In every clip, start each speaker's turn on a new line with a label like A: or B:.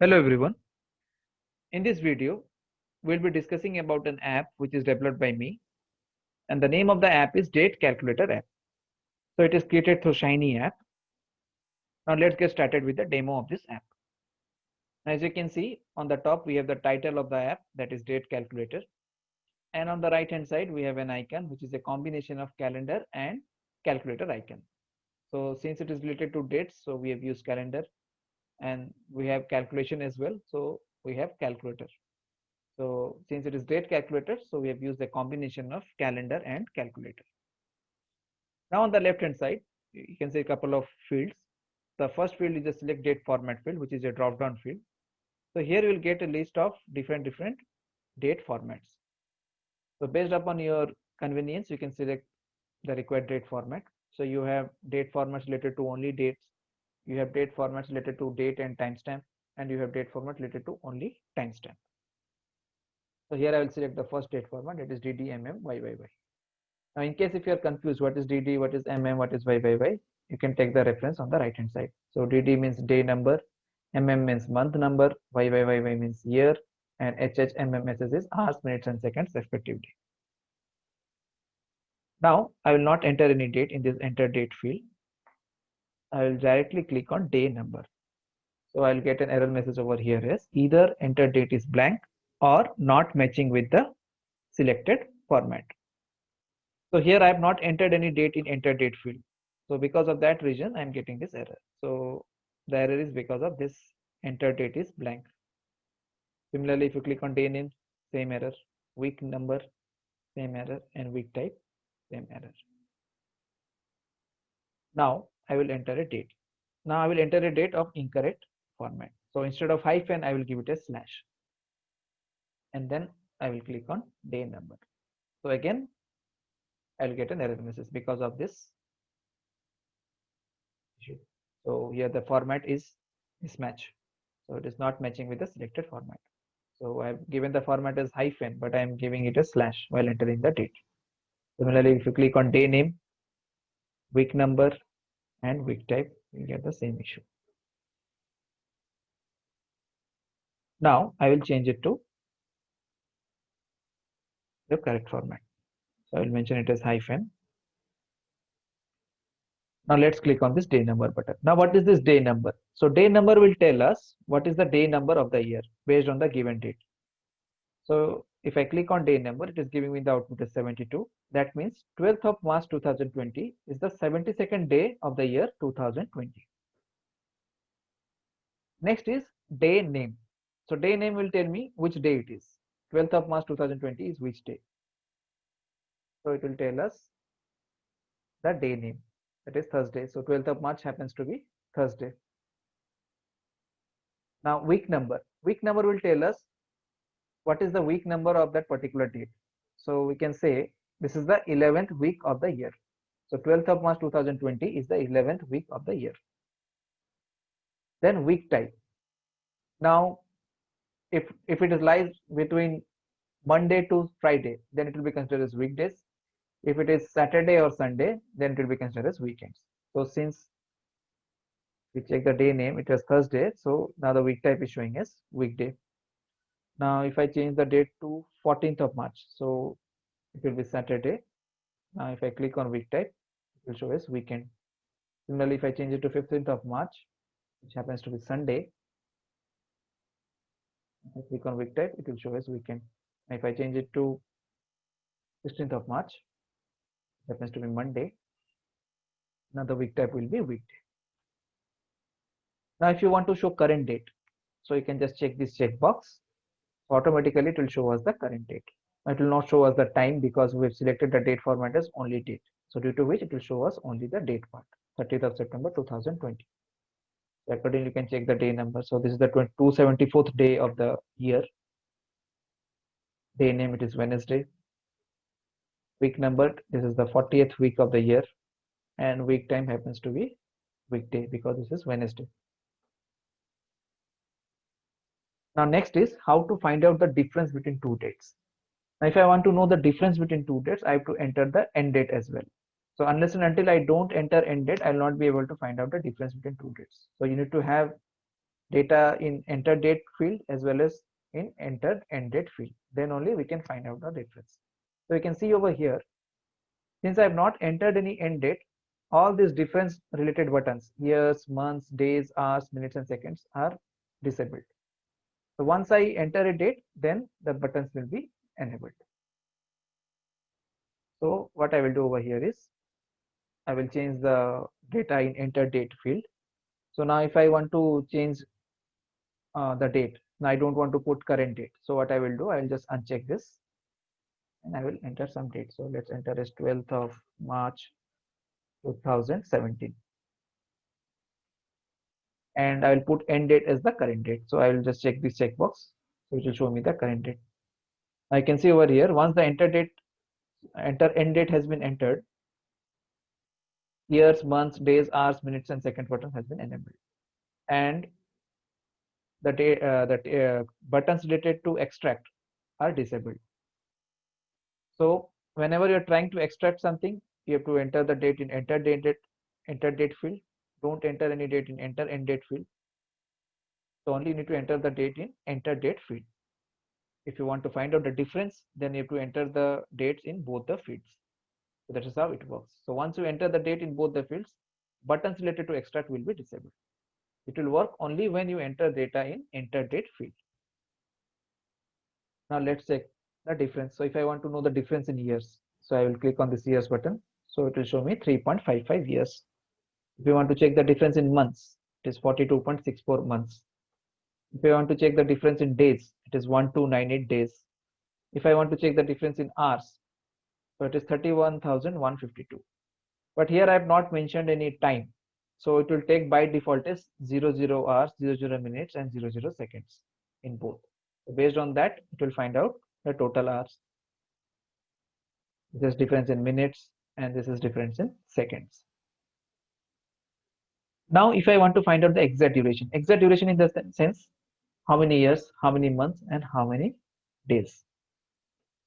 A: Hello everyone. In this video, we'll be discussing about an app which is developed by me, and the name of the app is Date Calculator app. So it is created through Shiny app. Now let's get started with the demo of this app. As you can see on the top, we have the title of the app, that is Date Calculator, and on the right hand side we have an icon which is a combination of calendar and calculator icon. So since it is related to dates, so we have used calendar, and we have calculation as well, so we have calculator. So since it is date calculator, so we have used a combination of calendar and calculator. Now on the left hand side, you can see a couple of fields. The first field is the select date format field, which is a drop down field. So here you will get a list of different date formats. So based upon your convenience, you can select the required date format. So you have date formats related to only dates, you have date formats related to date and timestamp, and you have date format related to only timestamp. So here I will select the first date format, that is DDMMYYY. Now, in case if you are confused, what is DD, what is MM, what is YYY, you can take the reference on the right hand side. So DD means day number, MM means month number, YYYY means year, and HHMMSS is hours, minutes, and seconds respectively. Now, I will not enter any date in this enter date field. I will directly click on day number. So I'll get an error message over here as either enter date is blank or not matching with the selected format. So here I have not entered any date in enter date field. So because of that reason, I am getting this error. So the error is because of this enter date is blank. Similarly, if you click on day name, same error, week number, same error, and week type, same error. Now I will enter a date. Now I will enter a date of incorrect format. So instead of hyphen, I will give it a slash. And then I will click on day number. So again, I will get an error message because of this issue. So here the format is mismatch. So it is not matching with the selected format. So I have given the format as hyphen, but I am giving it a slash while entering the date. Similarly, if you click on day name, week number, and week type, you get the same issue. Now I will change it to the correct format. So I will mention it as hyphen. Now let's click on this day number button. Now what is this day number? So day number will tell us what is the day number of the year based on the given date. So if I click on day number, it is giving me the output as 72. That means 12th of March 2020 is the 72nd day of the year 2020. Next is day name. So day name will tell me which day it is. 12th of March 2020 is which day. So it will tell us the day name, that is Thursday. So 12th of March happens to be Thursday. Now week number. Week number will tell us what is the week number of that particular date. So we can say this is the 11th week of the year. So 12th of March 2020 is the 11th week of the year. Then week type. Now if it is lies between Monday to Friday, then it will be considered as weekdays. If it is Saturday or Sunday, then it will be considered as weekends. So since we check the day name, it was Thursday, so now the week type is showing as weekday. Now if I change the date to 14th of March, so it will be Saturday. Now if I click on week type, it will show as weekend. Similarly, if I change it to 15th of March, which happens to be Sunday, if I click on week type, it will show as weekend. And if I change it to 16th of March, it happens to be Monday, now the week type will be weekday. Now if you want to show current date, so you can just check this checkbox. Automatically it will show us the current date. It will not show us the time because we've selected the date format as only date. So due to which it will show us only the date part, 30th of September 2020. So accordingly you can check the day number. So this is the 274th day of the year. Day name, it is Wednesday. Week number, this is the 40th week of the year, and week time happens to be weekday because this is Wednesday. Now next is how to find out the difference between two dates. Now if I want to know the difference between two dates, I have to enter the end date as well. So unless and until I don't enter end date, I will not be able to find out the difference between two dates. So you need to have data in enter date field as well as in entered end date field. Then only we can find out the difference. So you can see over here, since I have not entered any end date, all these difference related buttons, years, months, days, hours, minutes, and seconds, are disabled. So once I enter a date, then the buttons will be enabled. So what I will do over here is I will change the data in enter date field. So now if I want to change the date, now I don't want to put current date. So what I will do, I will just uncheck this and I will enter some date. So let's enter as 12th of March 2017. And I will put end date as the current date. So I will just check this checkbox. So it will show me the current date. I can see over here, once the enter end date has been entered, years, months, days, hours, minutes, and second button has been enabled. And the buttons related to extract are disabled. So whenever you're trying to extract something, you have to enter the date in enter date field. Don't enter any date in enter end date field. So only you need to enter the date in enter date field. If you want to find out the difference, then you have to enter the dates in both the fields. So that is how it works. So once you enter the date in both the fields, buttons related to extract will be disabled. It will work only when you enter data in enter date field. Now let's check the difference. So if I want to know the difference in years, so I will click on this years button. So it will show me 3.55 years. If you want to check the difference in months, it is 42.64 months. If I want to check the difference in days, it is 1298 days. If I want to check the difference in hours, so it is 31,152. But here I have not mentioned any time. So it will take by default as 00 hours, 00 minutes, and 00 seconds in both. So based on that, it will find out the total hours. This is difference in minutes, and this is difference in seconds. Now, if I want to find out the exact duration in the sense how many years, how many months, and how many days.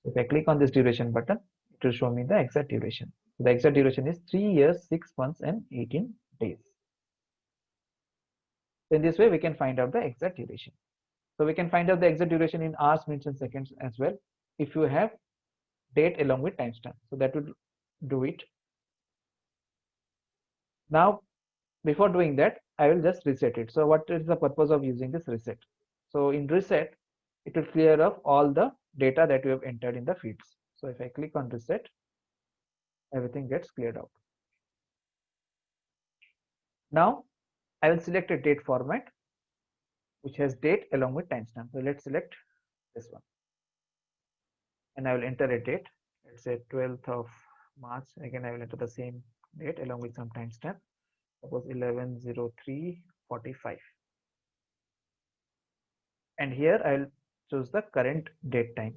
A: If I click on this duration button, it will show me the exact duration. The exact duration is 3 years, 6 months, and 18 days. So in this way, we can find out the exact duration. So we can find out the exact duration in hours, minutes, and seconds as well if you have date along with timestamp. So that would do it. Now, before doing that, I will just reset it. So what is the purpose of using this reset? So in reset, it will clear up all the data that you have entered in the fields. So if I click on reset, everything gets cleared out. Now I will select a date format which has date along with timestamp. So let's select this one and I will enter a date. Let's say 12th of March. Again, I will enter the same date along with some timestamp. Suppose 11/03/45. And here I'll choose the current date time.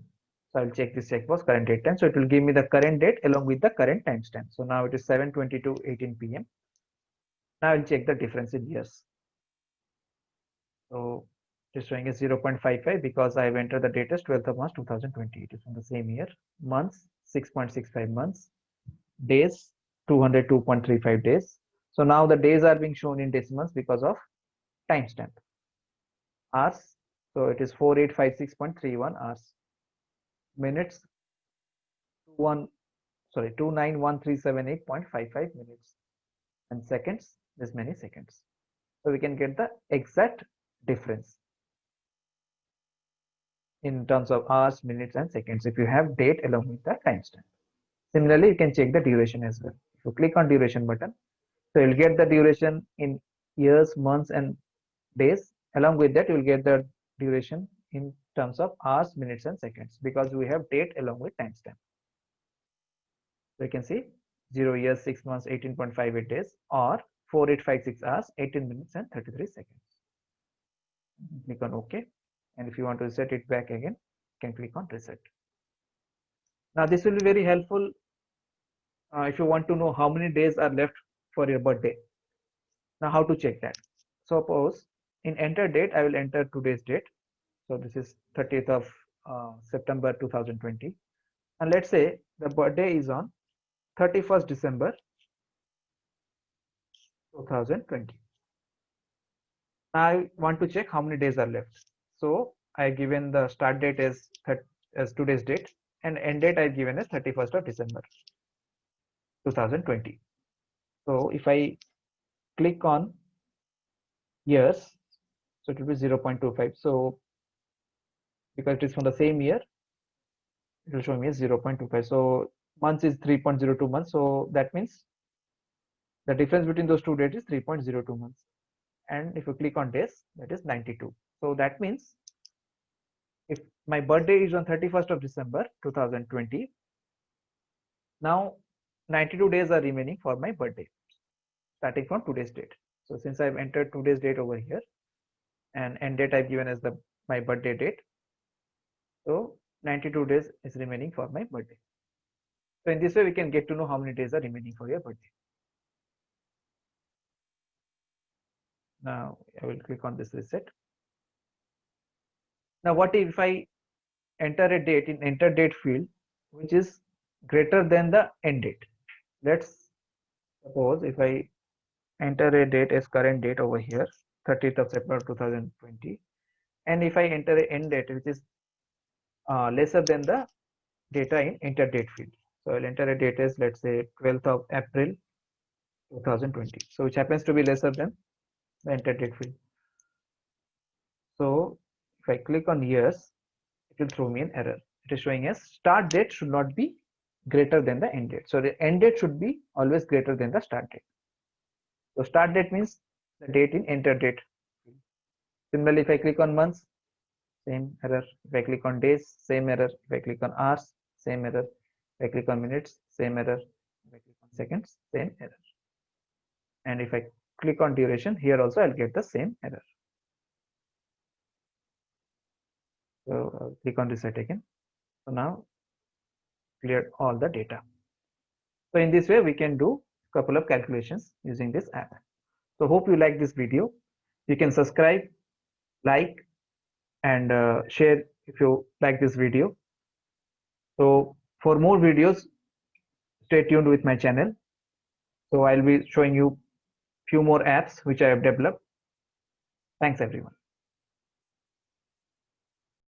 A: So I'll check this checkbox current date time. So it will give me the current date along with the current timestamp. So now it is 7:22:18 p.m. Now I'll check the difference in years. So it is showing as 0.55 because I have entered the date as 12th of March 2020. It is from the same year. Months 6.65 months. Days 202.35 days. So now the days are being shown in decimals because of timestamp. Hours, so it is 4856.31 hours. Minutes 291,378.55 minutes. And seconds, this many seconds. So we can get the exact difference in terms of hours, minutes, and seconds if you have date along with the timestamp. Similarly, you can check the duration as well. If you click on duration button, so you'll get the duration in years, months, and days. Along with that, you'll get the duration in terms of hours, minutes, and seconds because we have date along with timestamp. So you can see 0 years, 6 months, 18.58 days, or 4856 hours, 18 minutes, and 33 seconds. Click on OK. And if you want to reset it back again, you can click on reset. Now, this will be very helpful if you want to know how many days are left for your birthday. Now, how to check that? Suppose in enter date, I will enter today's date. So this is 30th of September 2020. And let's say the birthday is on 31st December 2020. I want to check how many days are left. So I given the start date as today's date, and end date I've given as 31st of December 2020. So if I click on years, so it will be 0.25. So because it is from the same year, it will show me as 0.25. So months is 3.02 months. So that means the difference between those two dates is 3.02 months. And if you click on days, that is 92. So that means if my birthday is on 31st of December 2020, now 92 days are remaining for my birthday, starting from today's date. So since I've entered today's date over here, and end date I've given as my birthday date, so 92 days is remaining for my birthday. So in this way, we can get to know how many days are remaining for your birthday. Now I will click on this reset. Now what if I enter a date in enter date field which is greater than the end date? Let's suppose if I enter a date as current date over here, 30th of September 2020, and if I enter a end date which is lesser than the data in enter date field. So I'll enter a date as, let's say, 12th of April 2020, so which happens to be lesser than the enter date field. So if I click on years, it will throw me an error. It is showing as start date should not be greater than the end date. So the end date should be always greater than the start date. So start date means the date in enter date. Similarly, if I click on months, same error. If I click on days, same error. If I click on hours, same error. If I click on minutes, same error. If I click on seconds, same error. And if I click on duration, here also I'll get the same error. So I'll click on reset again. So now cleared all the data. So in this way, we can do a couple of calculations using this app. So hope you like this video. You can subscribe, like, and share if you like this video. So for more videos, stay tuned with my channel. So I'll be showing you few more apps which I have developed. Thanks everyone.